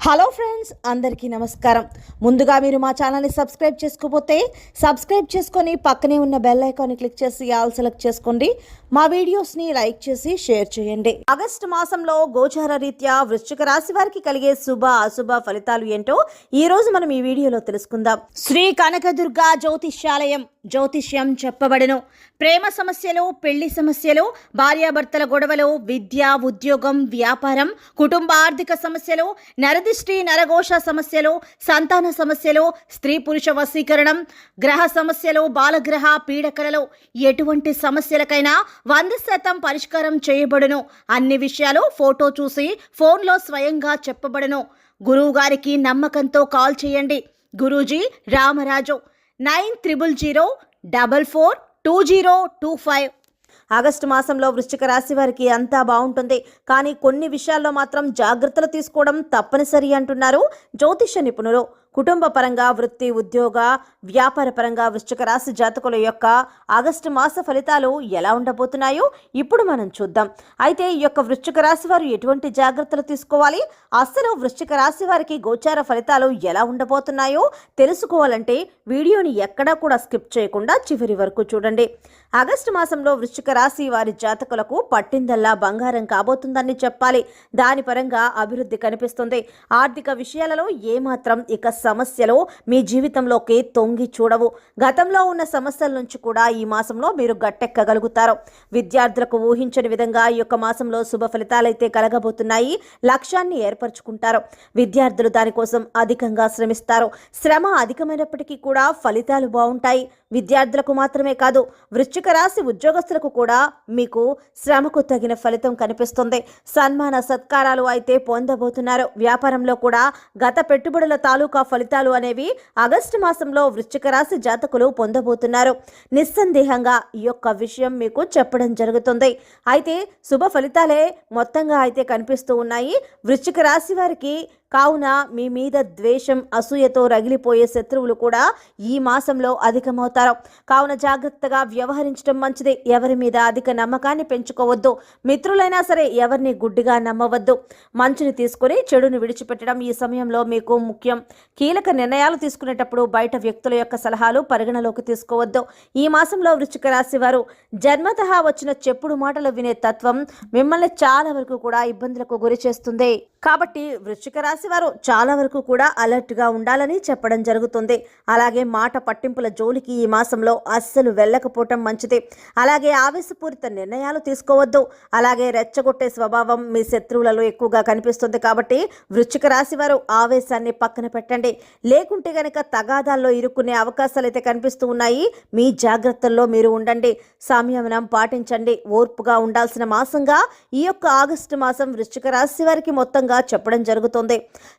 Hello friends, అందరికీ నమస్కారం. ముందుగా మీరు మా ఛానల్ని సబ్స్క్రైబ్ చేసుకోకపోతే సబ్స్క్రైబ్ చేసుకొని పక్కనే ఉన్న బెల్ ఐకాన్ని క్లిక్ చేసి ఆల్ సెలెక్ట్ చేసుకోండి. మా వీడియోస్ని లైక్ చేసి షేర్ చేయండి. ఆగస్టు మాసంలో గోచార రీత్యా వృశ్చిక రాశి వారికి కలిగే శుభ అశుభ ఫలితాలు ఏంటో ఈ రోజు మనం ఈ వీడియోలో తెలుసుకుందాం. శ్రీ కనకదుర్గ జ్యోతిష్యాలయం జ్యోతిష్యం చెప్పబడను. ప్రేమ సమస్యలు, పెళ్లి సమస్యలు, భార్యాభర్తల గొడవలు, విద్య, ఉద్యోగం, వ్యాపారం, కుటుంబ ఆర్థిక సమస్యలు, నరదిష్టి, నరఘోష సమస్యలు, సంతాన సమస్యలు, స్త్రీ పురుష వశీకరణం, గ్రహ సమస్యలు, బాలగ్రహ పీడకలలో ఎటువంటి సమస్యలకైనా 100% పరిష్కారం చేయబడును. అన్ని విషయాలు ఫోటో చూసి ఫోన్లో స్వయంగా చెప్పబడును. గురువు గారికి నమ్మకంతో కాల్ చేయండి. గురూజీ రామరాజు 9000442025. ఆగస్టు మాసంలో వృశ్చిక రాశి వారికి అంతా బాగుంటుంది, కానీ కొన్ని విషయాల్లో మాత్రం జాగ్రత్తలు తీసుకోవడం తప్పనిసరి అంటున్నారు జ్యోతిష నిపుణులు. కుటుంబ పరంగా, వృత్తి, ఉద్యోగ, వ్యాపార పరంగా వృశ్చిక రాశి జాతకుల యొక్క ఆగస్టు మాస ఫలితాలు ఎలా ఉండబోతున్నాయో ఇప్పుడు మనం చూద్దాం. అయితే ఈ యొక్క వృశ్చిక రాశి వారు ఎటువంటి జాగ్రత్తలు తీసుకోవాలి, అసలు వృశ్చిక రాశి వారికి గోచార ఫలితాలు ఎలా ఉండబోతున్నాయో తెలుసుకోవాలంటే వీడియోని ఎక్కడా కూడా స్కిప్ చేయకుండా చివరి వరకు చూడండి. ఆగస్టు మాసంలో వృశ్చిక రాశి వారి జాతకులకు పట్టిందల్లా బంగారం కాబోతుందని చెప్పాలి. దాని పరంగా అభివృద్ధి కనిపిస్తుంది. ఆర్థిక విషయాలలో ఏమాత్రం ఇక సమస్యలు మీ జీవితంలోకి తొంగి చూడవు. గతంలో ఉన్న సమస్యల నుంచి కూడా ఈ మాసంలో మీరు గట్టెక్కగలుగుతారు. విద్యార్థులకు ఊహించని విధంగా ఈ యొక్క మాసంలో శుభ ఫలితాలైతే కలగబోతున్నాయి. లక్ష్యాన్ని ఏర్పరచుకుంటారు. విద్యార్థులు దానికోసం అధికంగా శ్రమిస్తారు. శ్రమ అధికమైనప్పటికీ కూడా ఫలితాలు బాగుంటాయి. విద్యార్థులకు మాత్రమే కాదు, వృశ్చిక రాశి ఉద్యోగస్తులకు కూడా మీకు శ్రమకు తగిన ఫలితం కనిపిస్తుంది. సన్మాన సత్కారాలు అయితే పొందబోతున్నారు. వ్యాపారంలో కూడా గత పెట్టుబడుల తాలూకా ఫలితాలు అనేవి ఆగస్టు మాసంలో వృశ్చిక రాశి జాతకులు పొందబోతున్నారు. నిస్సందేహంగా ఈ యొక్క విషయం మీకు చెప్పడం జరుగుతుంది. అయితే శుభ ఫలితాలే మొత్తంగా అయితే కనిపిస్తూ ఉన్నాయి వృశ్చిక రాశి వారికి. కావున మీ మీద ద్వేషం, అసూయతో రగిలిపోయే శత్రువులు కూడా ఈ మాసంలో అధికమవుతారు. కావున జాగ్రత్తగా వ్యవహరించడం మంచిది. ఎవరి మీద అధిక నమ్మకాన్ని పెంచుకోవద్దు. మిత్రులైనా సరే ఎవరిని గుడ్డిగా నమ్మవద్దు. మంచిని తీసుకుని చెడును విడిచిపెట్టడం ఈ సమయంలో మీకు ముఖ్యం. కీలక నిర్ణయాలు తీసుకునేటప్పుడు బయట వ్యక్తుల యొక్క సలహాలు పరిగణలోకి తీసుకోవద్దు. ఈ మాసంలో వృశ్చిక రాశి వారు జన్మతః వచ్చిన చెప్పుడు మాటలు వినే తత్వం మిమ్మల్ని చాలా వరకు కూడా ఇబ్బందులకు గురి చేస్తుంది. కాబట్టి వృశ్చిక రాశి వారు చాలా వరకు కూడా అలర్ట్ గా ఉండాలని చెప్పడం జరుగుతుంది. అలాగే మాట పట్టింపుల జోలికి ఈ మాసంలో అస్సలు వెళ్ళకపోవటం మంచిది. అలాగే ఆవేశపూరిత నిర్ణయాలు తీసుకోవద్దు. అలాగే రెచ్చగొట్టే స్వభావం మీ శత్రువులలో ఎక్కువగా కనిపిస్తుంది. కాబట్టి వృశ్చిక రాశి వారు ఆవేశాన్ని పక్కన పెట్టండి. లేకుంటే గనక తగాదాల్లో ఇరుక్కునే అవకాశాలు అయితే కనిపిస్తూ ఉన్నాయి. మీ జాగ్రత్తల్లో మీరు ఉండండి. సంయమనం పాటించండి. ఓర్పుగా ఉండాల్సిన మాసంగా ఈ యొక్క ఆగస్టు మాసం వృశ్చిక రాశి వారికి మొత్తంగా చెప్పడం జరుగుతుంది.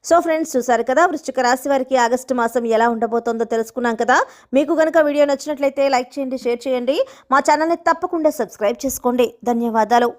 సో ఫ్రెండ్స్, చూసారు కదా వృశ్చిక రాశి వారికి ఆగస్టు మాసం ఎలా ఉండబోతుందో తెలుసుకున్నాం కదా. మీకు గనక వీడియో నచ్చినట్లయితే లైక్ చేయండి, షేర్ చేయండి. మా ఛానల్ని తప్పకుండా సబ్స్క్రైబ్ చేసుకోండి. ధన్యవాదాలు.